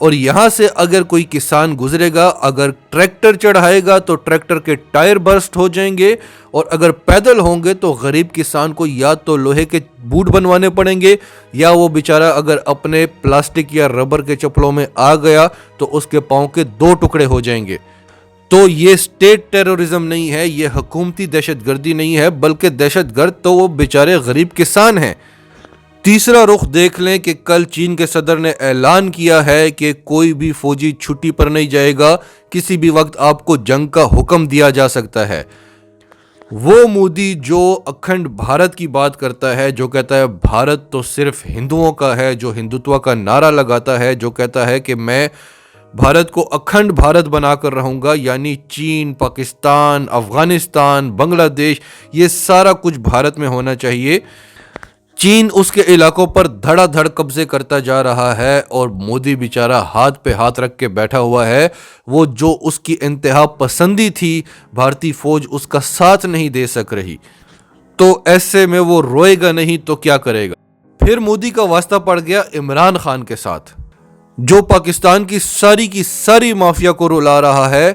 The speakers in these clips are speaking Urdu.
اور یہاں سے اگر کوئی کسان گزرے گا، اگر ٹریکٹر چڑھائے گا تو ٹریکٹر کے ٹائر برسٹ ہو جائیں گے، اور اگر پیدل ہوں گے تو غریب کسان کو یا تو لوہے کے بوٹ بنوانے پڑیں گے، یا وہ بیچارہ اگر اپنے پلاسٹک یا ربر کے چپلوں میں آ گیا تو اس کے پاؤں کے 2 ٹکڑے ہو جائیں گے۔ تو یہ اسٹیٹ ٹیررزم نہیں ہے، یہ حکومتی دہشت گردی نہیں ہے، بلکہ دہشت گرد تو وہ بیچارے غریب کسان ہیں۔ تیسرا رخ دیکھ لیں کہ کل چین کے صدر نے اعلان کیا ہے کہ کوئی بھی فوجی چھٹی پر نہیں جائے گا، کسی بھی وقت آپ کو جنگ کا حکم دیا جا سکتا ہے۔ وہ مودی جو اکھنڈ بھارت کی بات کرتا ہے، جو کہتا ہے بھارت تو صرف ہندوؤں کا ہے، جو ہندوتوا کا نعرہ لگاتا ہے، جو کہتا ہے کہ میں بھارت کو اکھنڈ بھارت بنا کر رہوں گا، یعنی چین، پاکستان، افغانستان، بنگلہ دیش، یہ سارا کچھ بھارت میں ہونا چاہیے۔ چین اس کے علاقوں پر دھڑا دھڑ قبضے کرتا جا رہا ہے، اور مودی بیچارہ ہاتھ پہ ہاتھ رکھ کے بیٹھا ہوا ہے۔ وہ جو اس کی انتہا پسندی تھی، بھارتی فوج اس کا ساتھ نہیں دے سک رہی، تو ایسے میں وہ روئے گا نہیں تو کیا کرے گا۔ پھر مودی کا واسطہ پڑ گیا عمران خان کے ساتھ، جو پاکستان کی ساری مافیا کو رلا رہا ہے۔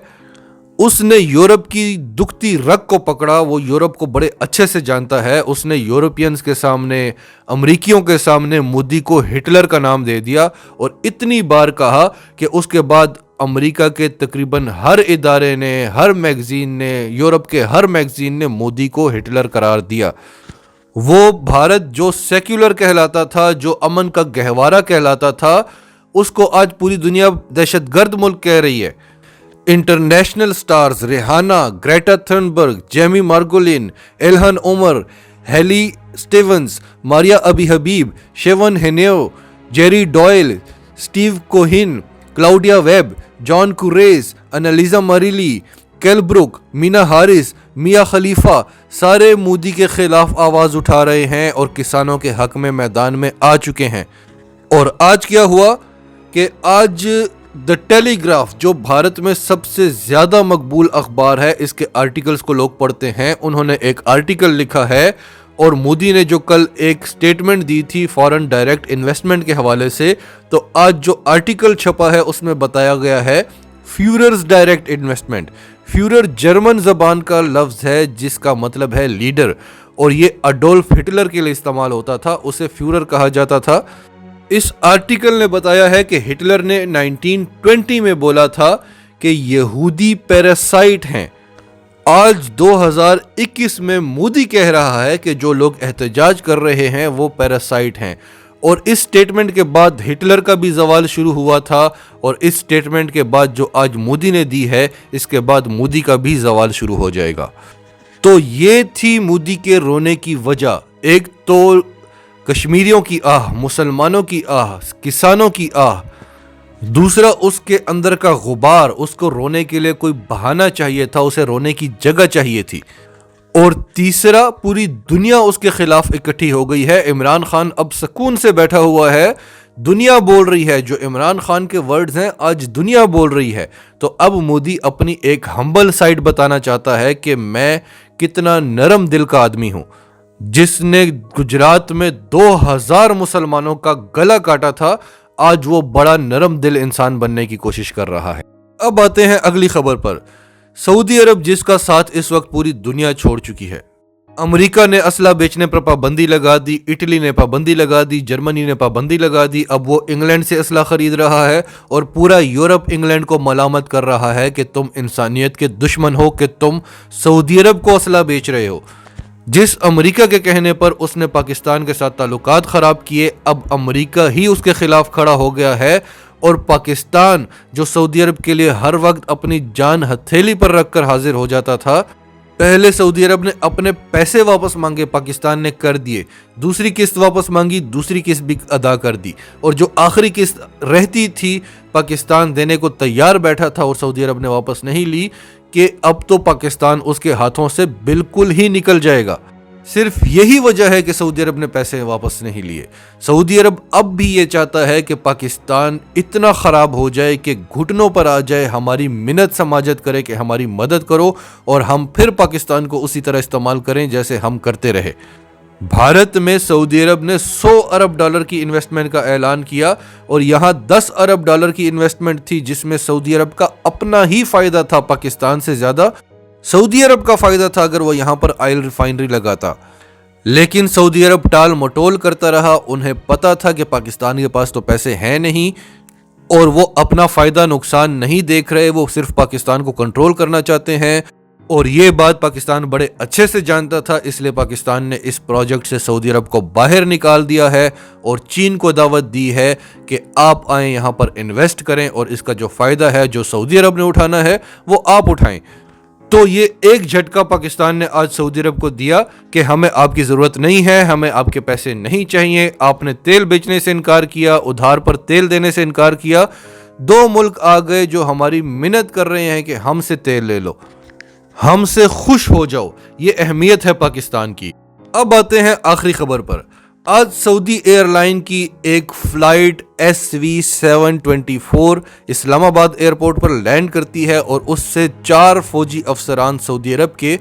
اس نے یورپ کی دکھتی رگ کو پکڑا، وہ یورپ کو بڑے اچھے سے جانتا ہے۔ اس نے یورپینز کے سامنے، امریکیوں کے سامنے مودی کو ہٹلر کا نام دے دیا، اور اتنی بار کہا کہ اس کے بعد امریکہ کے تقریباً ہر ادارے نے، ہر میگزین نے، یورپ کے ہر میگزین نے مودی کو ہٹلر قرار دیا۔ وہ بھارت جو سیکولر کہلاتا تھا، جو امن کا گہوارہ کہلاتا تھا، اس کو آج پوری دنیا دہشت گرد ملک کہہ رہی ہے۔ International stars Rihanna, Greta Thunberg, Jamie Margolin, Ilhan Omar, Haley Stevens, Maria Abi Habib, Siobhan Heaney, Jerry Doyle, Steve Cohen, Claudia Webbe, John Cories, Annalisa Merelli, Kyle Brook, Meena Harris, Mia Khalifa, سارے مودی کے خلاف آواز اٹھا رہے ہیں اور کسانوں کے حق میں میدان میں آ چکے ہیں۔ اور آج کیا ہوا کہ آج دا ٹیلی گراف، جو بھارت میں سب سے زیادہ مقبول اخبار ہے، اس کے آرٹیکلز کو لوگ پڑھتے ہیں، انہوں نے ایک آرٹیکل لکھا ہے، اور مودی نے جو کل ایک سٹیٹمنٹ دی تھی فورن ڈائریکٹ انویسٹمنٹ کے حوالے سے، تو آج جو آرٹیکل چھپا ہے اس میں بتایا گیا ہے فیوررز ڈائریکٹ انویسٹمنٹ۔ فیورر جرمن زبان کا لفظ ہے جس کا مطلب ہے لیڈر، اور یہ اڈولف ہٹلر کے لیے استعمال ہوتا تھا، اسے فیورر کہا جاتا تھا۔ اس آرٹیکل نے بتایا ہے کہ ہٹلر نے 1920 میں بولا تھا کہ یہودی پیراسائٹ ہیں۔ آج 2021 میں مودی کہہ رہا ہے کہ جو لوگ احتجاج کر رہے ہیں وہ پیراسائٹ ہیں، اور اس سٹیٹمنٹ کے بعد ہٹلر کا بھی زوال شروع ہوا تھا، اور اس سٹیٹمنٹ کے بعد جو آج مودی نے دی ہے، اس کے بعد مودی کا بھی زوال شروع ہو جائے گا۔ تو یہ تھی مودی کے رونے کی وجہ، ایک تو کشمیریوں کی آہ، مسلمانوں کی آہ، کسانوں کی آہ، دوسرا اس کے اندر کا غبار، اس کو رونے کے لیے کوئی بہانہ چاہیے تھا، اسے رونے کی جگہ چاہیے تھی، اور تیسرا پوری دنیا اس کے خلاف اکٹھی ہو گئی ہے۔ عمران خان اب سکون سے بیٹھا ہوا ہے، دنیا بول رہی ہے، جو عمران خان کے ورڈز ہیں آج دنیا بول رہی ہے، تو اب مودی اپنی ایک ہمبل سائڈ بتانا چاہتا ہے کہ میں کتنا نرم دل کا آدمی ہوں۔ جس نے گجرات میں 2000 مسلمانوں کا گلا کاٹا تھا، آج وہ بڑا نرم دل انسان بننے کی کوشش کر رہا ہے۔ اب آتے ہیں اگلی خبر پر۔ سعودی عرب جس کا ساتھ اس وقت پوری دنیا چھوڑ چکی ہے۔ امریکہ نے اسلحہ بیچنے پر پابندی لگا دی، اٹلی نے پابندی لگا دی، جرمنی نے پابندی لگا دی، اب وہ انگلینڈ سے اسلحہ خرید رہا ہے، اور پورا یورپ انگلینڈ کو ملامت کر رہا ہے کہ تم انسانیت کے دشمن ہو، کہ تم سعودی عرب کو اسلحہ بیچ رہے ہو۔ جس امریکہ کے کہنے پر اس نے پاکستان کے ساتھ تعلقات خراب کیے، اب امریکہ ہی اس کے خلاف کھڑا ہو گیا ہے، اور پاکستان جو سعودی عرب کے لیے ہر وقت اپنی جان ہتھیلی پر رکھ کر حاضر ہو جاتا تھا، پہلے سعودی عرب نے اپنے پیسے واپس مانگے، پاکستان نے کر دیے، دوسری قسط واپس مانگی، دوسری قسط بھی ادا کر دی، اور جو آخری قسط رہتی تھی پاکستان دینے کو تیار بیٹھا تھا اور سعودی عرب نے واپس نہیں لی، کہ اب تو پاکستان اس کے ہاتھوں سے بالکل ہی نکل جائے گا۔ صرف یہی وجہ ہے کہ سعودی عرب نے پیسے واپس نہیں لیے۔ سعودی عرب اب بھی یہ چاہتا ہے کہ پاکستان اتنا خراب ہو جائے کہ گھٹنوں پر آ جائے، ہماری منت سماجت کرے کہ ہماری مدد کرو، اور ہم پھر پاکستان کو اسی طرح استعمال کریں جیسے ہم کرتے رہے۔ بھارت میں سعودی عرب نے $100 ارب کی انویسٹمنٹ کا اعلان کیا اور یہاں $10 ارب کی انویسٹمنٹ تھی، جس میں سعودی عرب کا اپنا ہی فائدہ تھا، پاکستان سے زیادہ سعودی عرب کا فائدہ تھا اگر وہ یہاں پر آئل ریفائنری لگاتا۔ لیکن سعودی عرب ٹال مٹول کرتا رہا، انہیں پتا تھا کہ پاکستان کے پاس تو پیسے ہیں نہیں اور وہ اپنا فائدہ نقصان نہیں دیکھ رہے، وہ صرف پاکستان کو کنٹرول کرنا چاہتے ہیں، اور یہ بات پاکستان بڑے اچھے سے جانتا تھا، اس لیے پاکستان نے اس پروجیکٹ سے سعودی عرب کو باہر نکال دیا ہے اور چین کو دعوت دی ہے کہ آپ آئیں یہاں پر انویسٹ کریں اور اس کا جو فائدہ ہے جو سعودی عرب نے اٹھانا ہے وہ آپ اٹھائیں۔ تو یہ ایک جھٹکا پاکستان نے آج سعودی عرب کو دیا کہ ہمیں آپ کی ضرورت نہیں ہے، ہمیں آپ کے پیسے نہیں چاہیے، آپ نے تیل بیچنے سے انکار کیا، ادھار پر تیل دینے سے انکار کیا، 2 ملک آ گئے جو ہماری منت کر رہے ہیں کہ ہم سے تیل لے لو، ہم سے خوش ہو جاؤ، یہ اہمیت ہے پاکستان کی۔ اب آتے ہیں آخری خبر پر۔ آج سعودی ایئر لائن کی ایک فلائٹ SV724 اسلام آباد ایئرپورٹ پر لینڈ کرتی ہے اور اس سے 4 فوجی افسران سعودی عرب کے،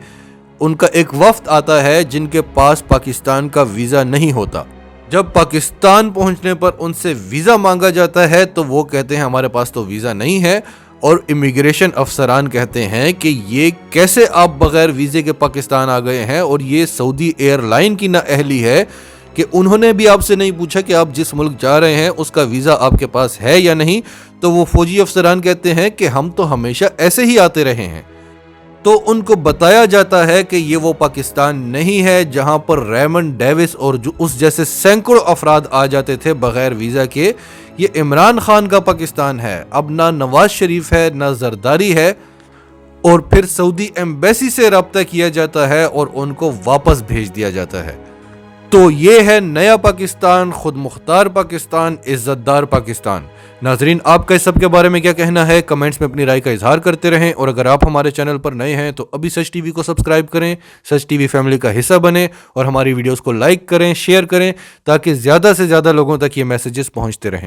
ان کا ایک وفد آتا ہے جن کے پاس پاکستان کا ویزا نہیں ہوتا۔ جب پاکستان پہنچنے پر ان سے ویزا مانگا جاتا ہے تو وہ کہتے ہیں ہمارے پاس تو ویزا نہیں ہے، اور امیگریشن افسران کہتے ہیں کہ یہ کیسے آپ بغیر ویزے کے پاکستان آ گئے ہیں، اور یہ سعودی ایئر لائن کی نااہلی ہے کہ انہوں نے بھی آپ سے نہیں پوچھا کہ آپ جس ملک جا رہے ہیں اس کا ویزا آپ کے پاس ہے یا نہیں۔ تو وہ فوجی افسران کہتے ہیں کہ ہم تو ہمیشہ ایسے ہی آتے رہے ہیں۔ تو ان کو بتایا جاتا ہے کہ یہ وہ پاکستان نہیں ہے جہاں پر ریمنڈ ڈیوس اور جو اس جیسے سینکڑوں افراد آ جاتے تھے بغیر ویزا کے، یہ عمران خان کا پاکستان ہے۔ اب نہ نواز شریف ہے نہ زرداری ہے، اور پھر سعودی ایمبیسی سے رابطہ کیا جاتا ہے اور ان کو واپس بھیج دیا جاتا ہے۔ تو یہ ہے نیا پاکستان، خود مختار پاکستان، عزت دار پاکستان۔ ناظرین، آپ کا اس سب کے بارے میں کیا کہنا ہے؟ کمنٹس میں اپنی رائے کا اظہار کرتے رہیں، اور اگر آپ ہمارے چینل پر نئے ہیں تو ابھی سچ ٹی وی کو سبسکرائب کریں، سچ ٹی وی فیملی کا حصہ بنیں، اور ہماری ویڈیوز کو لائک کریں، شیئر کریں، تاکہ زیادہ سے زیادہ لوگوں تک یہ میسیجز پہنچتے رہیں۔